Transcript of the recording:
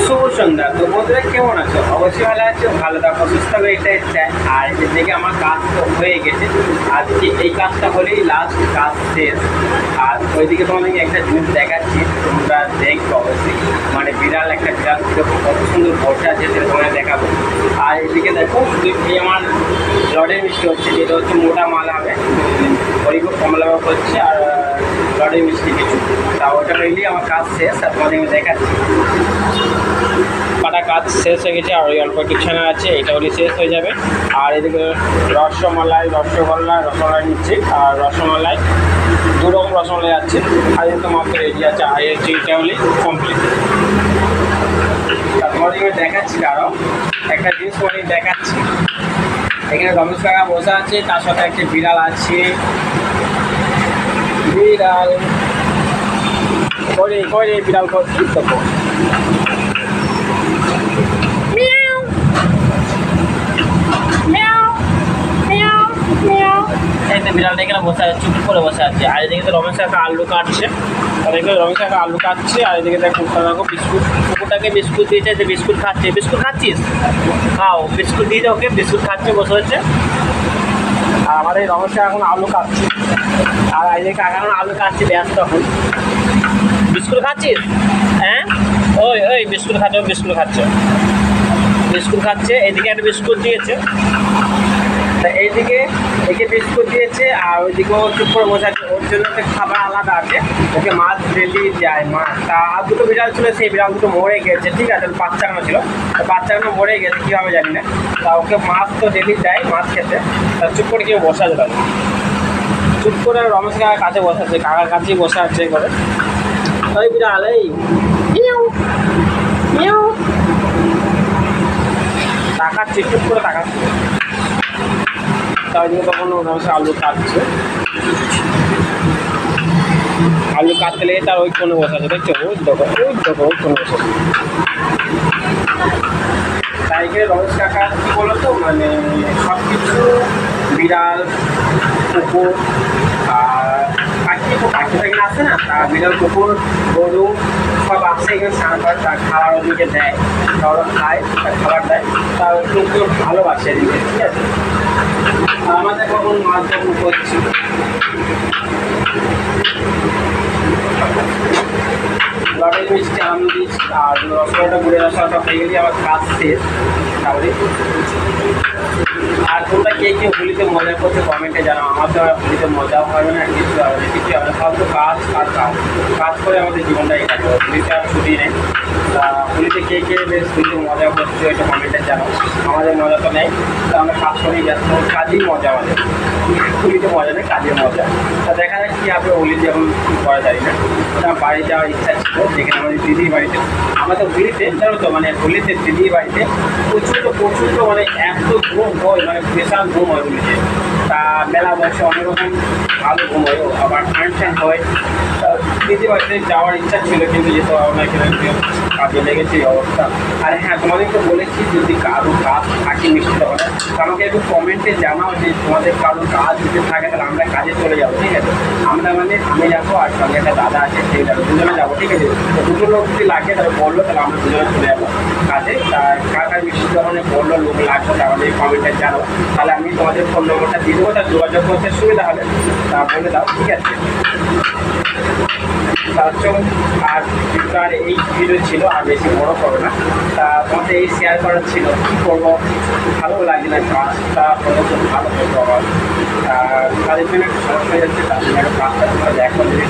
শুভ সন্ধ্যা। তো বন্ধুরা কেমন আছো? অবশ্যই ভালো আছো, ভালো থাকো, সুস্থ থাকো, এটাই চাই। আর এদিকে আমার কাজ তো হয়ে গেছে, আজকে এই কাজটা হলেই লাস্ট কাজ শেষ। আর ওইদিকে তোমাদেরকে একটা জিনিস দেখাচ্ছি, তোমরা দেখবো অবশ্যই। মানে বিড়াল, একটা বিড়াল কত সুন্দর বসে আছে সেটা তোমাদের দেখাবো। আর এদিকে দেখো, এই আমার লডের মিষ্টি হচ্ছে, যেটা হচ্ছে মোটা মাল হবে, গরিব কমলা করছে। আর লডের মিষ্টি কিছু, তা ওটা হইলেই আমার কাজ শেষ। আর তোমাদের দেখাচ্ছি কাটা কাজ শেষ হয়ে গেছে, আর ওই অল্প কিছুখানা আছে, এটা হলে শেষ হয়ে যাবে। আর এদিকে রসমালাই, রসমালাই নিচ্ছি। আর রসমালাই দু রকম রসমালাই আছে, আর তো মাত্র রেডি আছে। আর এটা হলে কমপ্লিট। তোমাদের দেখাচ্ছি আরও একটা জিনিস তোমাদের দেখাচ্ছি। এখানে রমেশ কাকা বসে আছে, তার সাথে একটা বিড়াল আছে। বিড়াল করে বিড়াল করছি তো বিড়ালটা এখানে বসে আছে, চুপ করে বসে আছে। আর এদিকে তো রমেশ কাকা আলু কাটছে, আর এদিকে রমেশ কাকা আলু কাটছে। আর এদিকে দেখো বিস্কুট, কুকুরটাকে বিস্কুট দিয়েছে, যে বিস্কুট খাচ্ছে। বিস্কুট খাচ্ছিস? খাও, বিস্কুট দিয়ে ওকে, বিস্কুট খাচ্ছে, বসে হচ্ছে। আর আমাদের রমেশ কাকা এখন আলু কাটছে, আর এদিকে কাকা এখন আলু কাটছে ব্যস্ত। তখন বিস্কুট খাচ্ছিস? হ্যাঁ, ওই বিস্কুট খাচ্ছে, বিস্কুট খাচ্ছে। এদিকে একটা বিস্কুট দিয়েছে, তা এইদিকে একে বিস্কুট দিয়েছে। আর ওইদিকেও চুপ করে বসে আছে, ওর জন্য একটা খাবার আলাদা আছে। ওকে মাছ ডেলি যায় মাছ। তা আর দুটো বিড়াল ছিল, সেই বিড়াল দুটো মরে গেছে, ঠিক আছে, বাচ্চাগুলো ছিল, বাচ্চাগুলো মরে গেছে কীভাবে জানি না। তা ওকে মাছ তো ডেলি যায় মাছ খেতে। তা চুপ করে কেউ বসে আছে, তাহলে চুপ করে রমেশ কাকার কাছে বসে আছে, কাকার কাছেই বসে আছে করে। ওই বিড়াল, এই তাকাচ্ছি, চুপ করে তাকাচ্ছি। তার জন্য তখন রমেশ আলু কাটছে, আলু কাটতে লেগে তার ওই কোণে বসে আছে, দেখছো? ওই কোণে বসে আছে। তাই এখানে রমেশ কাকা কী বলো তো, মানে সব কিছু বিড়াল, কুকুর আর পাখি এখানে আসে না, তা বিড়াল, কুকুর, গরু সব আসে এখানে স্নান করে, তার খাবার ওদিকে দেয়, ওরা খায়, তার খাবার দেয়, তার কুকুর ভালোবাসে এদিকে, ঠিক আছে। আমাদের কখন মাছ যখন করছি, লটের মিষ্টি আম দিচ্ছি। আর রসগোল্লাটা গুড়ের রসগোল্লাটা হয়ে গেলে আমার কাজ শেষ তাহলে। আর তোমরা কে হোলিতে মজা করছে কমেন্টে জানাও। আমার তো হোলিতে মজাও হবে না, কিছু হবে না, কিছু হবে না, সব তো কাজ করে আমাদের জীবনটাই কাটবে। হোলিতে আর ছুটি নেই। তা হোলিতে কে বেশ হোলিতে মজা করছে এটা কমেন্টে জানাও। আমাদের মজা তো নেই, তা আমরা কাজ করেই যাচ্ছি, কাজেই মজা আমাদের। হোলিতে মজা নেই, কাজের মজা। তা দেখা যাক কী হবে হোলিতে, এখন কী করা যায় না। তা বাড়ি যাওয়ার ইচ্ছা ছিল, যেখানে আমাদের দিদির বাড়িতে, আমাদের হোলিতে জানো তো, মানে হোলিতে দিদির বাড়িতে প্রচুর মানে এত ঘুম হয়, মানে বিশাল ঘুম হয় হোলিতে। তা মেলা বসে, অনেক রকম ভালো ঘুম হয়, আবার ফাংশন হয়। দিদির বাড়িতে যাওয়ার ইচ্ছা ছিল, কিন্তু যেতে পারবো না, কাজে লেগেছে এই অবস্থা। আর হ্যাঁ, তোমাদেরকে বলেছি যদি কারো কাজ থাকে মিষ্টি দোকানে, আমাকে একটু কমেন্টে জানাও যে তোমাদের কারো কাজ যদি থাকে, তাহলে আমরা কাজে চলে যাবো, ঠিক আছে। আমরা মানে আমি যাবো, আর সঙ্গে একটা দাদা আছে, সেই যাবো, দুজনে যাবো, ঠিক আছে। তো দুটো লোক যদি লাগে তাহলে বললো, তাহলে আমরা দুজনে চলে যাবো কাজে। কার মিষ্টি দোকানে বললো লোক লাগবে, তাহলে কমেন্টে জানাও, তাহলে আমি তোমাদের ফোন নম্বরটা দিয়ে দেবো, তার যোগাযোগ করতে সুবিধা হবে, তা বলে দাও, ঠিক আছে। আর এই ভিডিও ছিল, আর বেশি বড় করো না। তা তোমাদের এই শেয়ার করার ছিল, কী করবো, ভালো লাগে না, কাজটা হলে খুব ভালো করবো। আমার তাদের জন্য একটু সমস্যা হয়ে যাচ্ছে, তার জন্য একটা কাজটা তোমরা দেখো, যদি